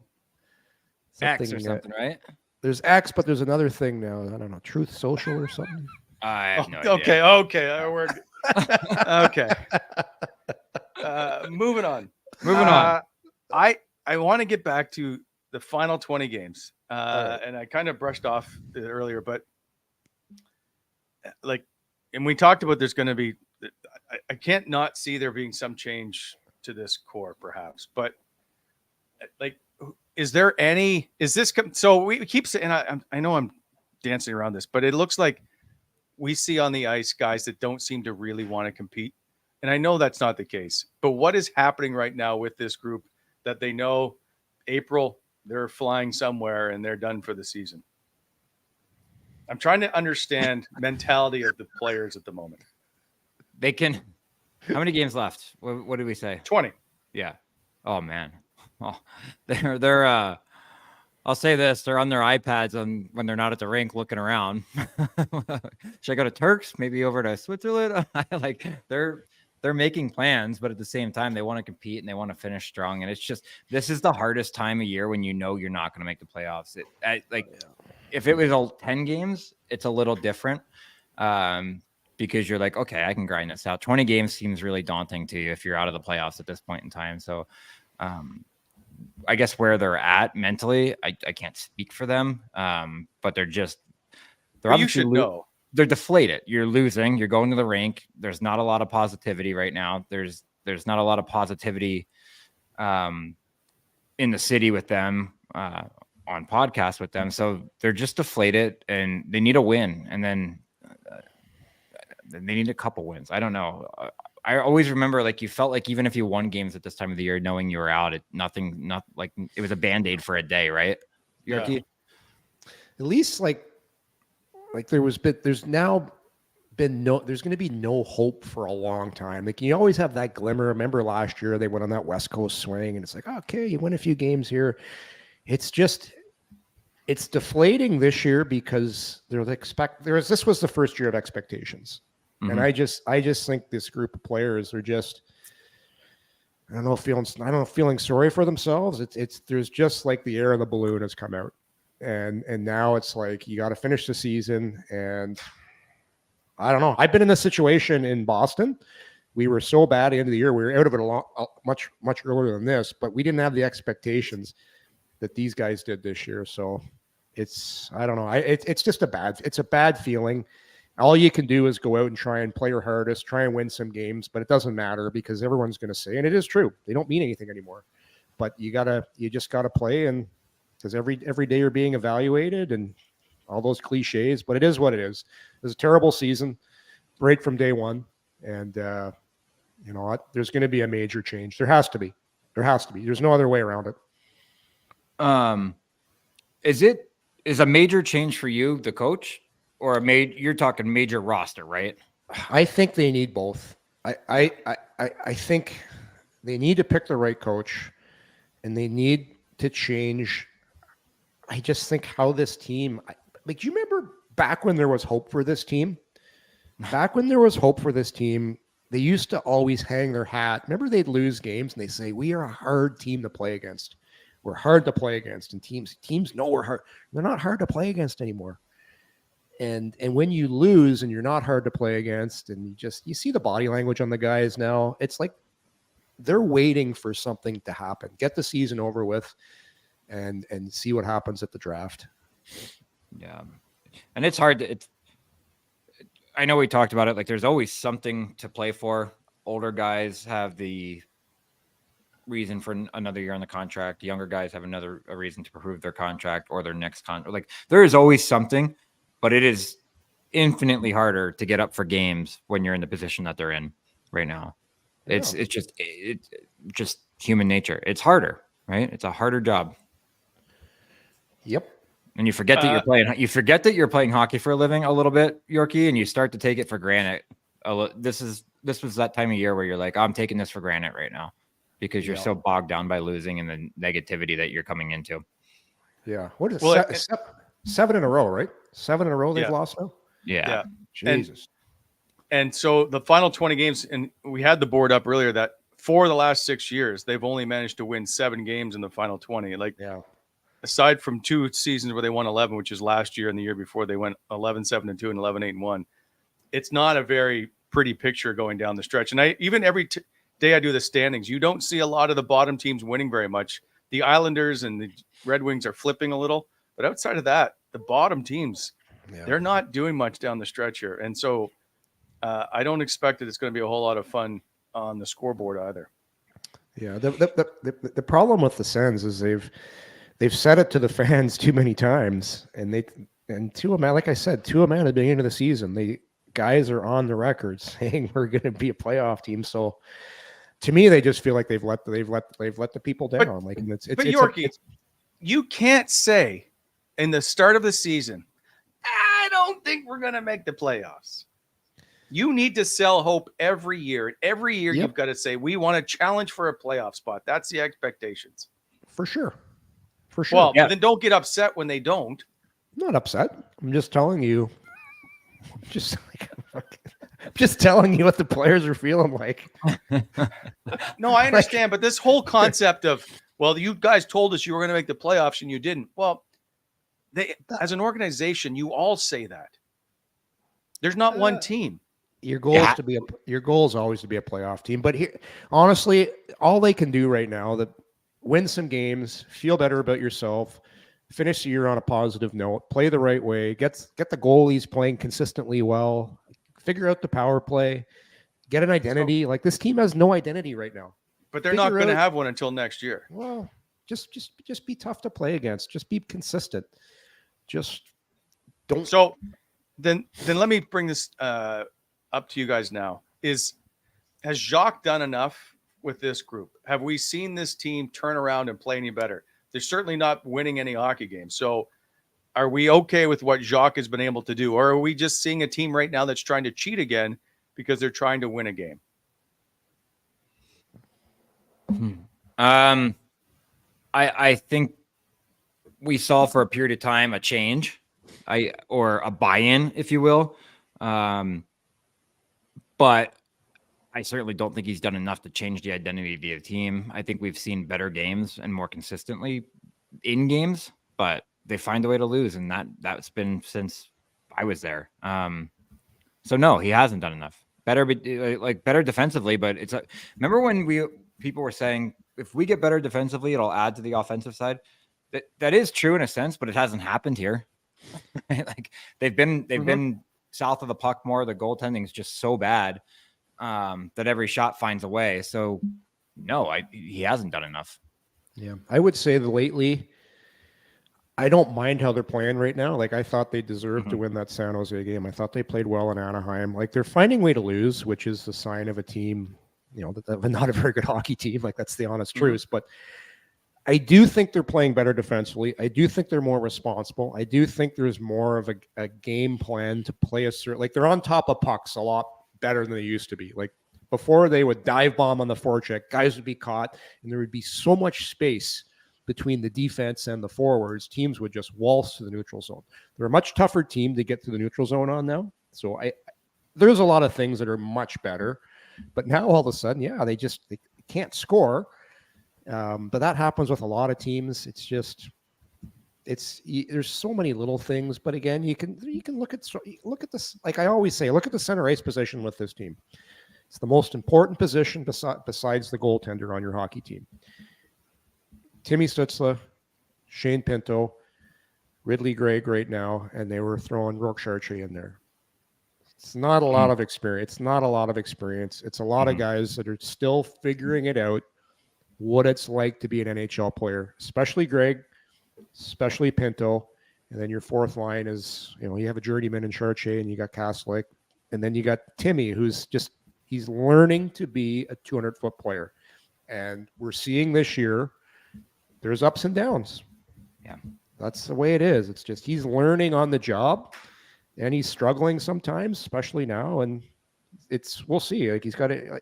X or something, right? There's X, but there's another thing now. I don't know, Truth Social or something. I have no idea. Okay. Okay. Moving on. I want to get back to the final 20 games. And I kind of brushed off it earlier, but and we talked about there's going to be, I can't not see there being some change to this core perhaps, but so we keep saying, I know I'm dancing around this, but it looks like we see on the ice guys that don't seem to really want to compete. And I know that's not the case, but what is happening right now with this group that they know April, they're flying somewhere and they're done for the season? I'm trying to understand mentality of the players at the moment. They can. How many games left? What did we say? 20. Yeah. Oh man. Oh, they're. I'll say this: they're on their iPads when they're not at the rink looking around. Should I go to Turks? Maybe over to Switzerland? Like they're making plans, but at the same time, they want to compete and they want to finish strong. And it's just this is the hardest time of year when you know you're not going to make the playoffs. If it was 10 games, it's a little different because you're like, okay, I can grind this out. 20 games seems really daunting to you if you're out of the playoffs at this point in time. So. I guess where they're at mentally, I can't speak for them, but they're obviously know. They're deflated. You're losing. You're going to the rink. There's not a lot of positivity right now. There's not a lot of positivity in the city with them on podcasts with them. So they're just deflated, and they need a win, and then they need a couple wins. I don't know. I always remember, like, you felt like even if you won games at this time of the year, knowing you were out, it was a Band-Aid for a day, right? Yorkie? Yeah. At least there's going to be no hope for a long time. Like, you always have that glimmer. Remember last year they went on that West Coast swing and it's like, okay, you win a few games here. It's deflating this year because this was the first year of expectations. Mm-hmm. And I just think this group of players are just, feeling sorry for themselves. There's just like the air of the balloon has come out, and now it's like you got to finish the season. And I don't know. I've been in this situation in Boston. We were so bad at the end of the year. We were out of it much earlier than this, but we didn't have the expectations that these guys did this year. So I don't know. It's just a bad feeling. All you can do is go out and try and play your hardest, try and win some games, but it doesn't matter because everyone's going to say, and it is true, they don't mean anything anymore. But you just gotta play, and because every day you're being evaluated and all those cliches. But it is what it is. It was a terrible season, right from day one, and you know what? There's going to be a major change. There has to be. There's no other way around it. Is a major change for you the coach? Or you're talking major roster, right? I think they need both. I think they need to pick the right coach, and they need to change. I just think how this team, do you remember back when there was hope for this team? Back when there was hope for this team, they used to always hang their hat. Remember, they'd lose games and they say, "We are a hard team to play against. We're hard to play against." And teams know we're hard. They're not hard to play against anymore. And when you lose and you're not hard to play against, and you see the body language on the guys now, it's like they're waiting for something to happen. Get the season over with and see what happens at the draft. Yeah. And it's hard I know we talked about it. Like, there's always something to play for. Older guys have the reason for another year on the contract. The younger guys have a reason to prove their contract or their next contract. Like, there is always something. But it is infinitely harder to get up for games when you're in the position that they're in right now. Yeah. It's just human nature. It's harder, right? It's a harder job. Yep. And you forget that you're playing hockey for a living a little bit, Yorkie, and you start to take it for granted. This was that time of year where you're like, I'm taking this for granted right now because you're so bogged down by losing and the negativity that you're coming into. Yeah. What is it? 7 in a row, right? 7 in a row they've lost now? Yeah. Jesus. And so the final 20 games, and we had the board up earlier, that for the last 6 years, they've only managed to win 7 games in the final 20. Aside from 2 seasons where they won 11, which is last year and the year before, they went 11-7-2 and 11-8-1. It's not a very pretty picture going down the stretch. And even every day I do the standings, you don't see a lot of the bottom teams winning very much. The Islanders and the Red Wings are flipping a little. But outside of that, the bottom teams, they're not doing much down the stretch here. And so I don't expect that it's going to be a whole lot of fun on the scoreboard either. Yeah, the problem with the Sens is they've said it to the fans too many times. And to a man, like I said, at the beginning of the season, the guys are on the record saying we're going to be a playoff team. So to me, they just feel like they've let the people down. Yorkie, you can't say in the start of the season, I don't think we're going to make the playoffs. You need to sell hope every year. Every year you've got to say, we want to challenge for a playoff spot. That's the expectations. For sure. For sure. Well, then don't get upset when they don't. I'm not upset. I'm just telling you. Just telling you what the players are feeling like. No, I understand. But this whole concept of, well, you guys told us you were going to make the playoffs and you didn't. Well, as an organization, you all say that. There's not one team. Your goal is always to be a playoff team. But here, honestly, all they can do right now, win some games, feel better about yourself, finish the year on a positive note, play the right way, get the goalies playing consistently well, figure out the power play, get an identity. Like, this team has no identity right now. But they're not going to have one until next year. Well, just be tough to play against. Just be consistent. Just don't. So then let me bring this up to you guys now. Has Jacques done enough with this group? Have we seen this team turn around and play any better? They're certainly not winning any hockey games. So are we okay with what Jacques has been able to do? Or are we just seeing a team right now that's trying to cheat again because they're trying to win a game? I think we saw for a period of time a change, or a buy-in, if you will. But I certainly don't think he's done enough to change the identity of the team. I think we've seen better games and more consistently in games, but they find a way to lose, and that's been since I was there. So no, he hasn't done enough. Better defensively, but remember when people were saying if we get better defensively, it'll add to the offensive side. That is true in a sense, but it hasn't happened here. Like they've been south of the puck more. The goaltending is just so bad that every shot finds a way. So no, he hasn't done enough. Yeah, I would say that lately, I don't mind how they're playing right now. Like, I thought they deserved to win that San Jose game. I thought they played well in Anaheim. Like, they're finding a way to lose, which is the sign of a team, that not a very good hockey team. Like, that's the honest truth. But I do think they're playing better defensively. I do think they're more responsible. I do think there's more of a game plan to play like, they're on top of pucks a lot better than they used to be. Like, before, they would dive bomb on the forecheck, guys would be caught, and there would be so much space between the defense and the forwards. Teams would just waltz to the neutral zone. They're a much tougher team to get to the neutral zone on now. So there's a lot of things that are much better, but now all of a sudden, they can't score. But that happens with a lot of teams. There's so many little things, but again, you can look at this. Like I always say, look at the center ice position with this team. It's the most important position besides the goaltender on your hockey team. Timmy Stützle, Shane Pinto, Ridley Gregg right now, and they were throwing Rourke Chartier in there. It's not a lot of experience. It's a lot of guys that are still figuring it out, what it's like to be an NHL player, especially Gregg, especially Pinto. And then your fourth line is, you have a journeyman in Chartier, and you got Kaslik. And then you got Timmy, he's learning to be a 200-foot player. And we're seeing this year, there's ups and downs. Yeah. That's the way it is. It's just he's learning on the job, and he's struggling sometimes, especially now. And we'll see. Like, he's got to,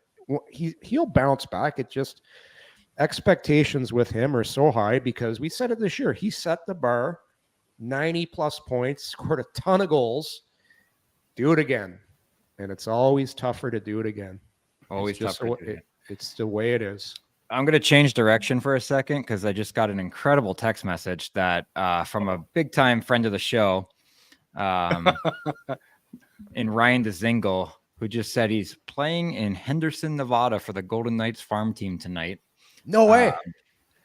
he'll bounce back. It just, expectations with him are so high because we said it this year. He set the bar, 90-plus points, scored a ton of goals. Do it again. And it's always tougher to do it again. Always tougher. It's the way it is. I'm going to change direction for a second because I just got an incredible text message that from a big-time friend of the show, in Ryan Dzingel, who just said he's playing in Henderson, Nevada for the Golden Knights farm team tonight. No way.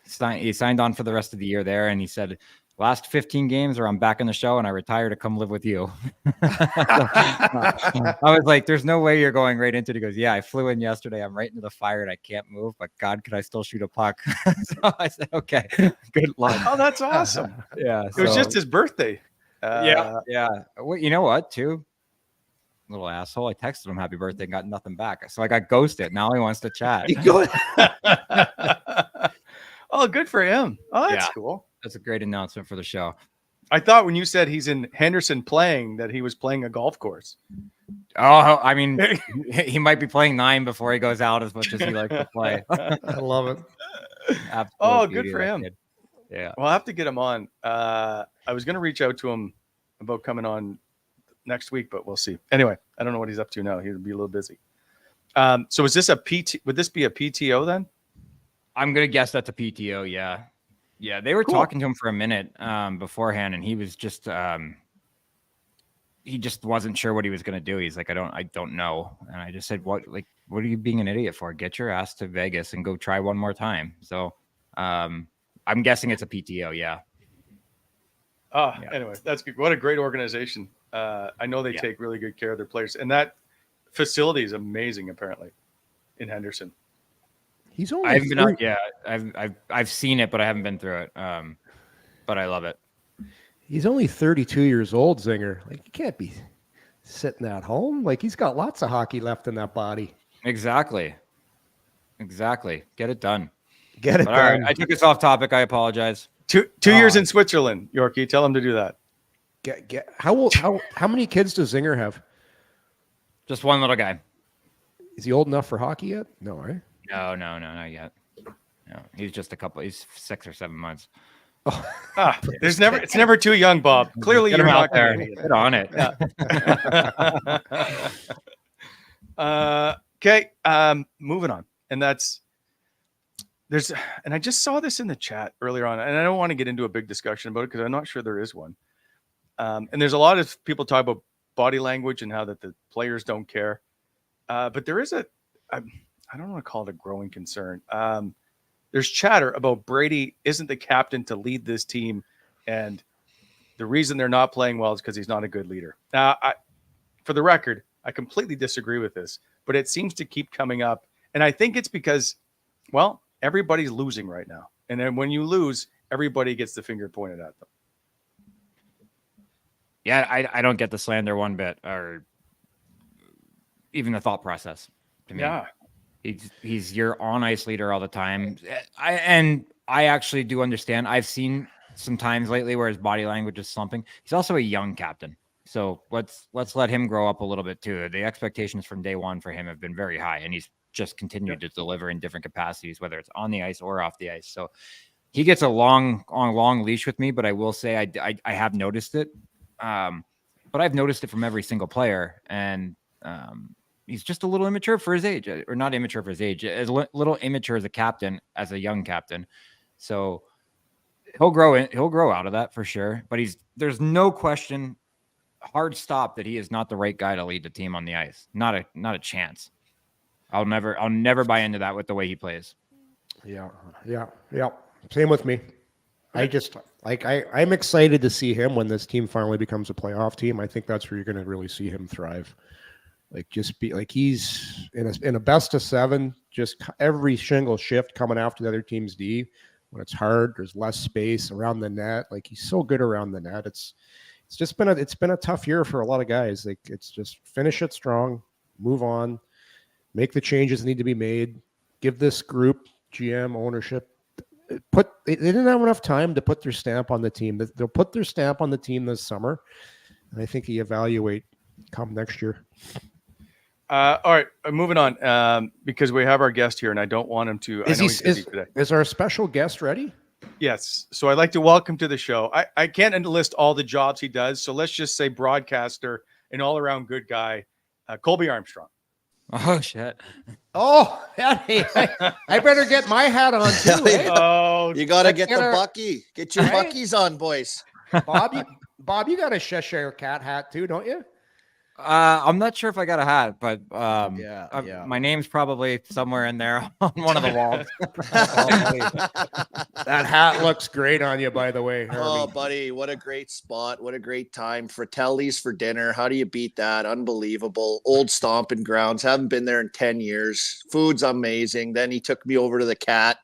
He signed on for the rest of the year there, and he said, last 15 games or I'm back on the show and I retire to come live with you. I was like, there's no way you're going right into it. He goes, yeah, I flew in yesterday. I'm right into the fire and I can't move, but God, could I still shoot a puck? So I said, okay, good luck. Oh, that's awesome. Yeah. It was just his birthday. Yeah. Well, you know what, too? Little asshole. I texted him happy birthday and got nothing back. So I got ghosted. Now he wants to chat. Oh, good for him. Oh, that's cool. That's a great announcement for the show. I thought when you said he's in Henderson playing that he was playing a golf course. Oh, I mean, he might be playing 9 before he goes out as much as he likes to play. I love it. Absolute Oh, beauty, good for that him. kid. Yeah. Well, I'll have to get him on. I was going to reach out to him about coming on next week, but we'll see. Anyway, I don't know what he's up to now. He'll be a little busy. So is this a PT? Would this be a PTO then? I'm going to guess that's a PTO. Yeah. Yeah. They were talking to him for a minute beforehand, and he was just, he just wasn't sure what he was going to do. He's like, I don't know. And I just said, what are you being an idiot for? Get your ass to Vegas and go try one more time. So, I'm guessing it's a PTO. Yeah. Anyway, that's good. What a great organization. I know they take really good care of their players, and that facility is amazing. Apparently, in Henderson. He's only. I haven't been out. Yeah, I've seen it, but I haven't been through it. But I love it. He's only 32 years old, Zinger. Like, you can't be sitting at home. Like, he's got lots of hockey left in that body. Exactly. Get it done. Get it But done. all right, I took us off topic. I apologize. Two years in Switzerland, Yorkie. Tell him to do that. How many kids does Zinger have? Just one little guy. Is he old enough for hockey yet? No, right? No, not yet. No, he's just he's 6 or 7 months. It's never too young, Bob. Clearly, Get you're him not out there. going to Get on it. Okay, moving on, and I just saw this in the chat earlier on, and I don't want to get into a big discussion about it because I'm not sure there is one. And there's a lot of people talk about body language and how that the players don't care, but there is I don't want to call it a growing concern. There's chatter about Brady isn't the captain to lead this team, and the reason they're not playing well is because he's not a good leader. Now, for the record, I completely disagree with this, but it seems to keep coming up, and I think it's because, well, everybody's losing right now, and then when you lose, everybody gets the finger pointed at them. Yeah, I don't get the slander one bit, or even the thought process. To me. Yeah. He's your on ice leader all the time. I actually do understand. I've seen some times lately where his body language is slumping. He's also a young captain. So let's let him grow up a little bit too. The expectations from day one for him have been very high, and he's just continued to deliver in different capacities, whether it's on the ice or off the ice. So he gets a long leash with me, but I will say I have noticed it. But I've noticed it from every single player, and he's just a little immature for his age, or not immature for his age, a little immature as a captain, as a young captain. So he'll grow out of that for sure. But there's no question, hard stop, that he is not the right guy to lead the team on the ice. Not a chance. I'll never buy into that with the way he plays. Yeah. Same with me. I'm excited to see him when this team finally becomes a playoff team. I think that's where you're going to really see him thrive. Like, just be like, he's in a best of 7, just every single shift coming after the other team's D. When it's hard, there's less space around the net. Like, he's so good around the net. It's been a tough year for a lot of guys. Like, it's just finish it strong, move on, make the changes that need to be made, give this group, GM, ownership, they didn't have enough time to put their stamp on the team. They'll put their stamp on the team this summer, and I think you evaluate come next year. All right, moving on, because we have our guest here, and I don't want him to. Is our special guest ready? Yes. So I'd like to welcome to the show. I can't enlist all the jobs he does, so let's just say broadcaster and all-around good guy, Colby Armstrong. Oh, shit. Oh, I better get my hat on too. Eh? Oh, you got to get the Bucky. Get your Buckies on, boys. Bob, you got a Cheshire Cat hat too, don't you? I'm not sure if I got a hat, but my name's probably somewhere in there on one of the walls. That hat looks great on you, by the way, Harvey. Oh, buddy, what a great spot. What a great time. Fratelli's for dinner. How do you beat that? Unbelievable. Old stomping grounds. Haven't been there in 10 years. Food's amazing. Then he took me over to the Cat.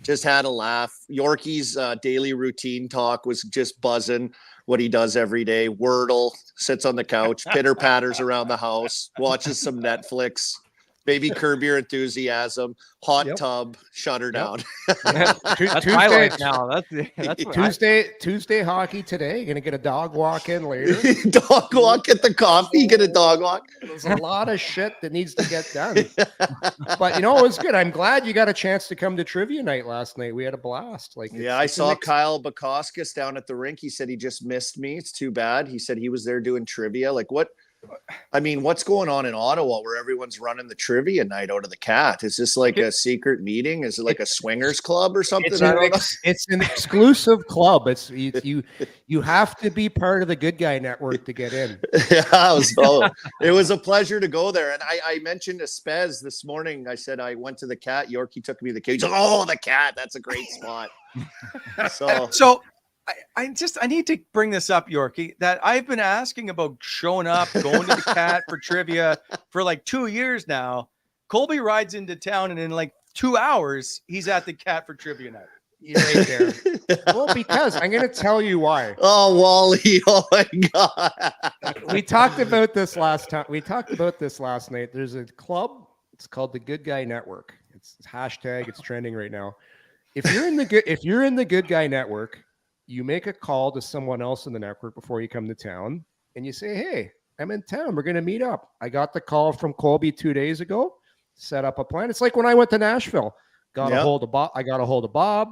Just had a laugh. Yorkie's daily routine talk was just buzzing. What he does every day. Wordle, sits on the couch, pitter patters around the house, watches some Netflix. Maybe curb your enthusiasm. Hot tub, shut her down. That's my life now. That's what Tuesday hockey today. Gonna get a dog walk in later. Dog walk at the coffee. Get a dog walk. There's a lot of shit that needs to get done. But it was good. I'm glad you got a chance to come to trivia night last night. We had a blast. I saw Kyle Bukowskis down at the rink. He said he just missed me. It's too bad. He said he was there doing trivia. What's going on in Ottawa where everyone's running the trivia night out of the Cat? Is this like a secret meeting? Is it like a swingers club or something? It's an exclusive club. It's you have to be part of the Good Guy Network to get in. It was a pleasure to go there. And I mentioned to Spez this morning. I said I went to the Cat. Yorkie took me to the cage. The Cat. That's a great spot. So I need to bring this up, Yorkie, that I've been asking about showing up, going to the Cat for trivia for like 2 years now. Colby rides into town and in like 2 hours, he's at the Cat for trivia night. You're right there. Well, because I'm going to tell you why. Oh, Wally. Oh my God. We talked about this last time. We talked about this last night. There's a club. It's called the Good Guy Network. It's hashtag. It's trending right now. If you're in the Good Guy Network, you make a call to someone else in the network before you come to town and you say, hey, I'm in town. We're going to meet up. I got the call from Colby 2 days ago, set up a plan. It's like when I went to Nashville, got a hold of Bob. I got a hold of Bob.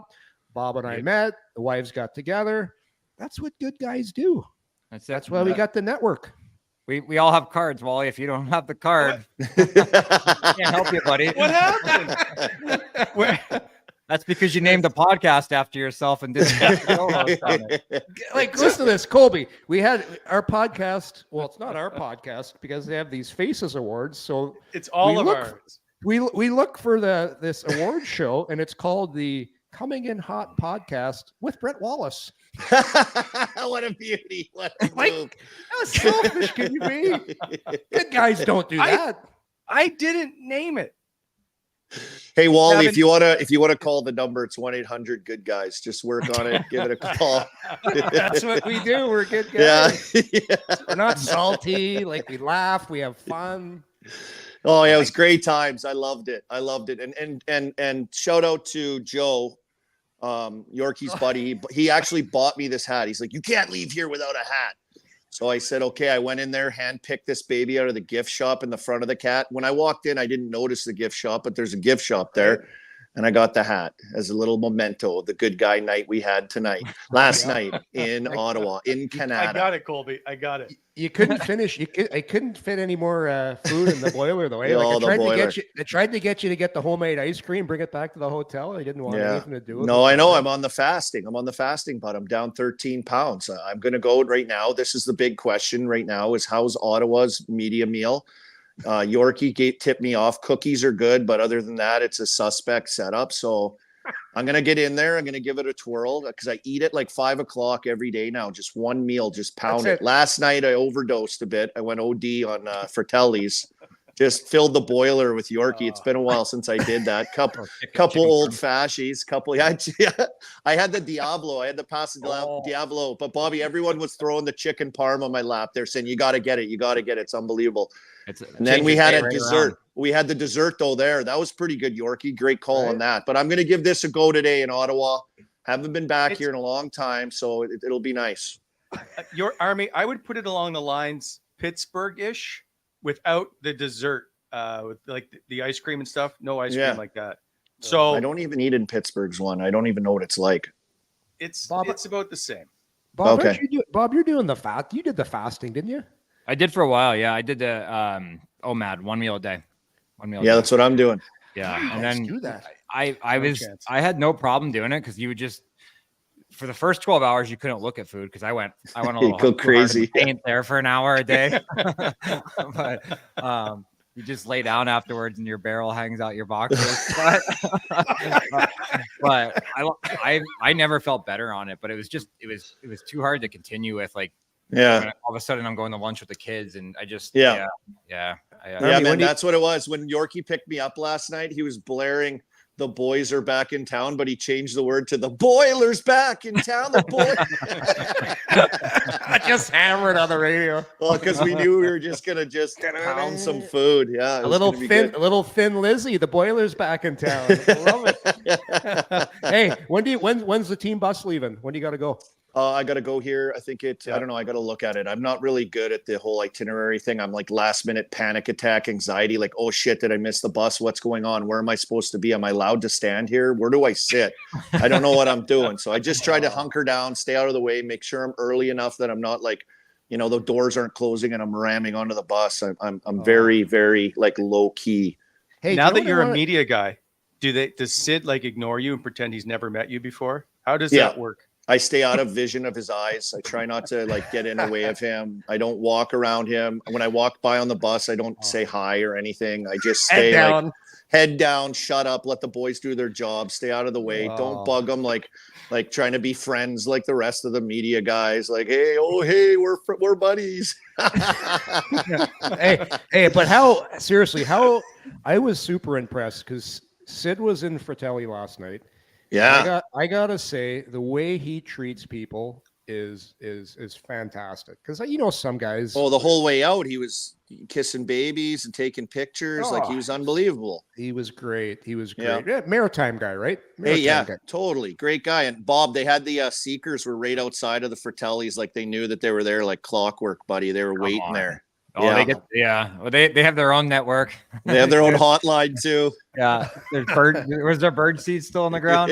Bob and I met. The wives got together. That's what good guys do. That's why we got the network. We all have cards, Wally. If you don't have the card, I can't help you, buddy. What happened? That's because you named the podcast after yourself and didn't have to on it. Listen to this, Colby. We had our podcast. Well, it's not our podcast because they have these Faces Awards. So it's all of ours. We look for this award show, and it's called the Coming In Hot Podcast with Brent Wallace. What a beauty! What a move. How selfish can you be? Good guys don't do that. I didn't name it. Hey Wally, if you wanna call the number, it's 1-800 Good Guys. Just work on it. Give it a call. That's what we do. We're good guys. Yeah. We're not salty. We laugh. We have fun. Oh yeah, it was great times. I loved it. And shout out to Joe, Yorkie's buddy. He actually bought me this hat. He's like, you can't leave here without a hat. So I said, okay, I went in there, handpicked this baby out of the gift shop in the front of the Cat. When I walked in, I didn't notice the gift shop, but there's a gift shop there. And I got the hat as a little memento of the good guy night we had last night in Ottawa, in Canada. I got it, Colby. I got it. You couldn't finish. I couldn't fit any more food in the boiler, though. I tried to get you to get the homemade ice cream, bring it back to the hotel. I didn't want anything to do with it. No, I know. I'm on the fasting. But I'm down 13 pounds. I'm going to go right now. This is the big question right now is how's Ottawa's media meal? Yorkie tipped me off. Cookies are good, but other than that, it's a suspect setup. So I'm going to get in there. I'm going to give it a twirl because I eat it like 5 o'clock every day now. Just one meal, just pound it. Last night, I overdosed a bit. I went OD on Fratelli's. Just filled the boiler with Yorkie. It's been a while since I did that. Couple old fashies. I had the Diablo. I had the Pasta Diablo. But Bobby, everyone was throwing the chicken parm on my lap. They're saying, you got to get it. You got to get it. It's unbelievable. And then we had a dessert. We had the dessert though there. That was pretty good, Yorkie. Great call on that. But I'm going to give this a go today in Ottawa. Haven't been back here in a long time, so it'll be nice. Your Army, I would put it along the lines Pittsburgh-ish without the dessert, with like the ice cream and stuff. No ice cream like that. So I don't even eat in Pittsburgh's one. I don't even know what it's like. It's about the same. Bob, Bob, you're doing the fast. You did the fasting, didn't you? I did for a while. Yeah, I did the OMAD, 1 meal a day. 1 meal. Yeah, that's what I'm doing. Yeah, and let's then do that. I had no problem doing it because you would just for the first 12 hours you couldn't look at food because I went a little go crazy. Paint there for an hour a day, but you just lay down afterwards and your barrel hangs out your boxers. But I never felt better on it. But it was too hard to continue with all of a sudden I'm going to lunch with the kids and I just man, that's what it was. When Yorkie picked me up last night, he was blaring "The boys are back in town," but he changed the word to "The boiler's back in town." The boy. just hammered on the radio. Well, because we knew we were just gonna pound some food. Yeah, a little thin Lizzie. The Boilers back in town. I love it. Hey, when's the team bus leaving? When do you got to go? I got to go here. I think I don't know. I got to look at it. I'm not really good at the whole itinerary thing. I'm like last minute panic attack, anxiety. Like, oh shit, did I miss the bus? What's going on? Where am I supposed to be? Am I allowed to stand here? Where do I sit? I don't know what I'm doing. So I just try to hunker down, stay out of the way, make sure I'm early enough that I'm not like, the doors aren't closing and I'm ramming onto the bus. I'm very, very like low key. Hey, now that you're a media guy, does Sid like ignore you and pretend he's never met you before? How does that work? I stay out of vision of his eyes. I try not to like get in the way of him. I don't walk around him. When I walk by on the bus, I don't say hi or anything. I just stay head down, shut up, let the boys do their job, stay out of the way. Don't bug them like trying to be friends like the rest of the media guys. Like, hey, we're buddies. hey, but seriously, I was super impressed because Sid was in Fratelli last night. Yeah, I gotta say the way he treats people is fantastic. Because some guys. Oh, the whole way out, he was kissing babies and taking pictures. Like he was unbelievable. He was great. Yeah, Maritime guy, right? Guy. Totally great guy. And Bob, they had the Seekers were right outside of the Fratellis. Like they knew that they were there, like clockwork, buddy. They were waiting there. Oh, yeah. Well, they have their own network. They have their own hotline too. Yeah. Was there bird seed still on the ground?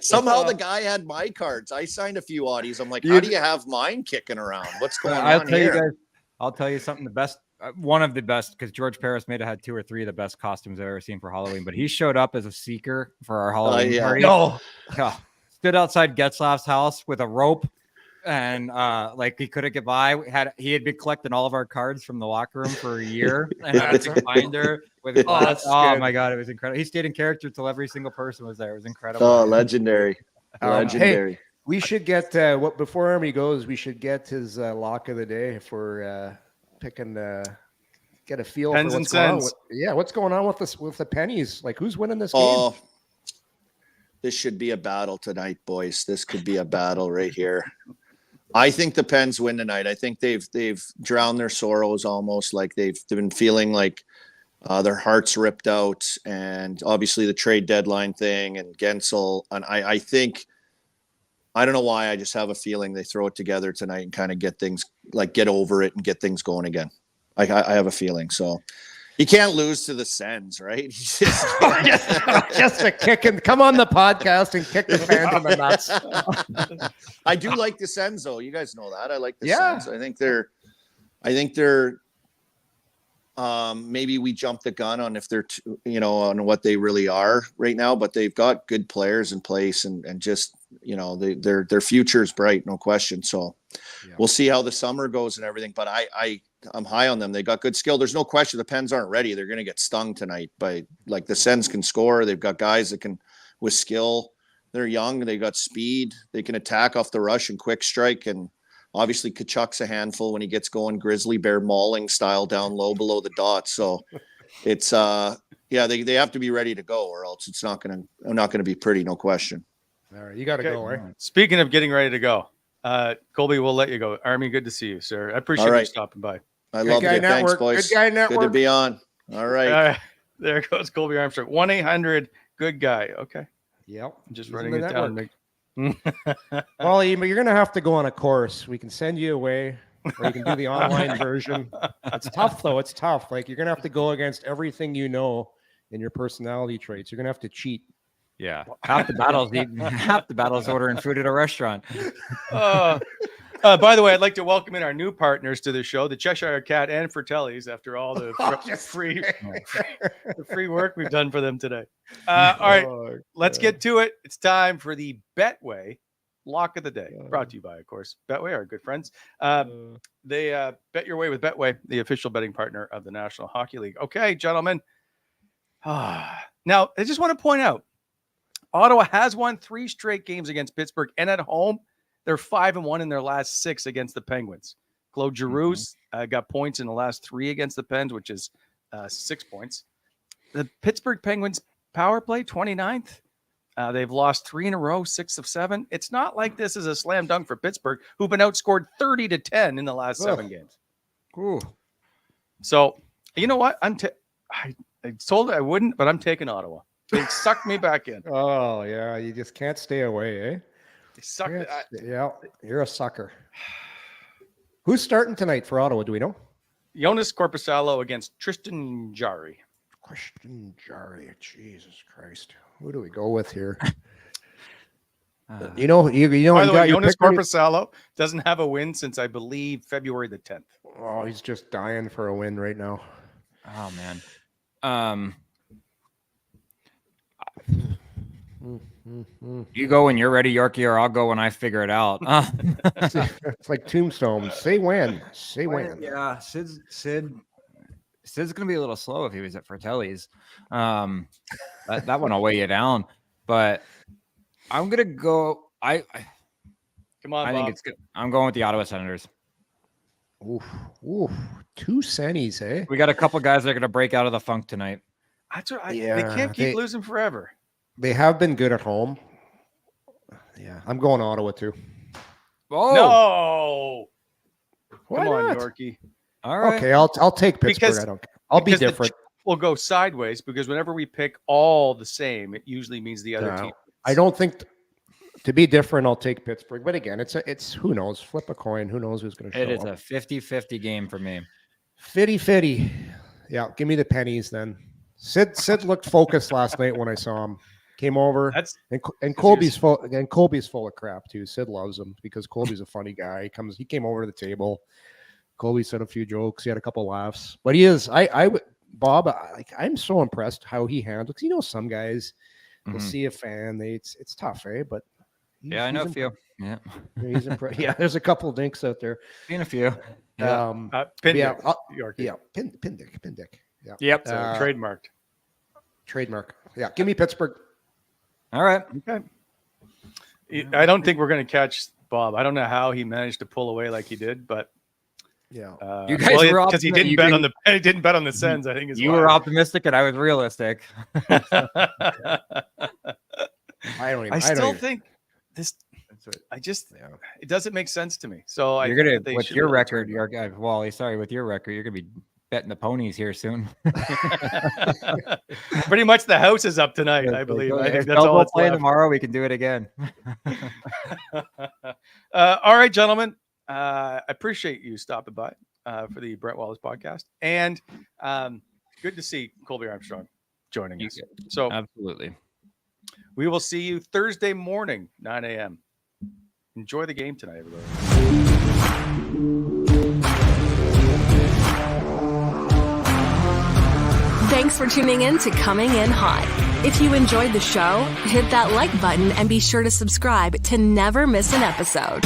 Somehow the guy had my cards. I signed a few oddies. I'm like, how do you have mine kicking around? What's going on here? I'll tell you something. The best, one of the best, because George Paris may have had 2 or 3 of the best costumes I've ever seen for Halloween, but he showed up as a seeker for our Halloween party. No. Stood outside Getzlaff's house with a rope. And like he couldn't get by. He had been collecting all of our cards from the locker room for a year, and I had to find her with a glass. Oh my god, it was incredible. He stayed in character till every single person was there. It was incredible. Oh, legendary. Hey, we should get before Army goes. We should get his lock of the day if we're picking. Get a feel Pens for what's and going cents. on. What's going on with the pennies? Like who's winning this game? This should be a battle tonight, boys. This could be a battle right here. I think the Pens win tonight. I think they've drowned their sorrows almost. Like they've been feeling like their hearts ripped out, and obviously the trade deadline thing and Gensel. And I think, I don't know why, I just have a feeling they throw it together tonight and kind of get things get over it and get things going again. I have a feeling. So you can't lose to the Sens, right? Just a kick and come on the podcast and kick the fans in the nuts. I do like the Sens, though. You guys know that. I like the Sens. I think they're maybe we jumped the gun on if they're on what they really are right now, but they've got good players in place and just their future is bright, no question. So we'll see how the summer goes and everything. But I'm high on them. They got good skill. There's no question the Pens aren't ready. They're going to get stung tonight by the Sens can score. They've got guys that can with skill. They're young. They got speed. They can attack off the rush and quick strike. And obviously Kachuk's a handful when he gets going, grizzly bear mauling style down low below the dot. So it's they have to be ready to go, or else it's not going to be pretty, no question. All right, you got to go, right? Speaking of getting ready to go, Colby, we'll let you go. Army, good to see you, sir. I appreciate you stopping by. I love it. Thanks, boys. Good Guy Network. Good to be on. All right. There goes Colby Armstrong. 1-800 good guy. Okay. Yep. I'm just writing it down. Well, you're going to have to go on a course. We can send you away, or you can do the online version. It's tough, though. It's tough. You're going to have to go against everything in your personality traits. You're going to have to cheat. Yeah. Half the battles ordering food at a restaurant. By the way, I'd like to welcome in our new partners to the show, the Cheshire Cat and Fratellis, after all the free work we've done for them today. All right, let's get to it. It's time for the Betway Lock of the Day, brought to you by, of course, Betway, our good friends. They bet your way with Betway, the official betting partner of the National Hockey League. Okay, gentlemen. Now, I just want to point out, Ottawa has won 3 straight games against Pittsburgh, and at home, they're 5-1 in their last 6 against the Penguins. Claude Giroux got points in the last 3 against the Pens, which is 6 points. The Pittsburgh Penguins power play, 29th. They've lost 3 in a row, 6 of 7. It's not like this is a slam dunk for Pittsburgh, who've been outscored 30-10 in the last 7 games. Ooh. So, you know what? I told I wouldn't, but I'm taking Ottawa. They sucked me back in. Oh, yeah. You just can't stay away, eh? They sucked it. Yeah, you're a sucker. Who's starting tonight for Ottawa? Do we know? Jonas Korpisalo against Tristan Jarry. Tristan Jarry. Jesus Christ. Who do we go with here? You know, By the way, Jonas Korpisalo doesn't have a win since, I believe, February the 10th. Oh, he's just dying for a win right now. Oh, man. You go when you're ready, Yorkie, or I'll go when I figure it out. It's like Tombstone. Say when. Say when. Yeah, Sid's gonna be a little slow if he was at Fratelli's. That one will weigh you down. But I'm gonna go. Come on, I think Bob. it's good. I'm going with the Ottawa Senators. Oof. 2 Sennies, eh? We got a couple guys that are gonna break out of the funk tonight. That's what they can't keep losing forever. They have been good at home. Yeah, I'm going Ottawa too. Oh no! Why Come on, not? Yorkie. all right. Okay, I'll take Pittsburgh. Because- I don't care. I'll be Because the different. We'll go sideways because whenever we pick all the same, it usually means the other No. team. I don't think to be different. I'll take Pittsburgh, but again, it's who knows? Flip a coin. Who knows who's going to show It is up? a 50-50 game for me. Fitty. Yeah, give me the pennies then. Sid looked focused last night when I saw him. Came over, and Colby's full. Again, Colby's full of crap too. Sid loves him because Colby's a funny guy. He came over to the table. Colby said a few jokes. He had a couple laughs, but he is. Bob. I'm so impressed how he handles. You know, some guys will see a fan. It's tough, eh? But Yeah, I know a few. Yeah, he's impressed. Yeah, there's a couple of dinks out there. seen a few. Yeah. Yorkie. Yeah, Pindick. Yeah. Yep. So trademarked. Trademark. Yeah, give me Pittsburgh. All right. Okay. I don't think we're going to catch Bob. I don't know how he managed to pull away like he did, but Yeah. You guys were because he didn't bet on the Sens. I think you were optimistic and I was realistic. I still think this. It doesn't make sense to me. So you're gonna with your record, Wally. Sorry, with your record, you're gonna be betting the ponies here soon. Pretty much the house is up tonight, I believe. I think that's all that's play left. tomorrow. We can do it again. All right, gentlemen. I appreciate you stopping by for the Brent Wallace podcast, and good to see Colby Armstrong joining us. So absolutely, we will see you Thursday morning, 9 a.m. Enjoy the game tonight, everybody. Thanks for tuning in to Coming In Hot. If you enjoyed the show, hit that like button and be sure to subscribe to never miss an episode.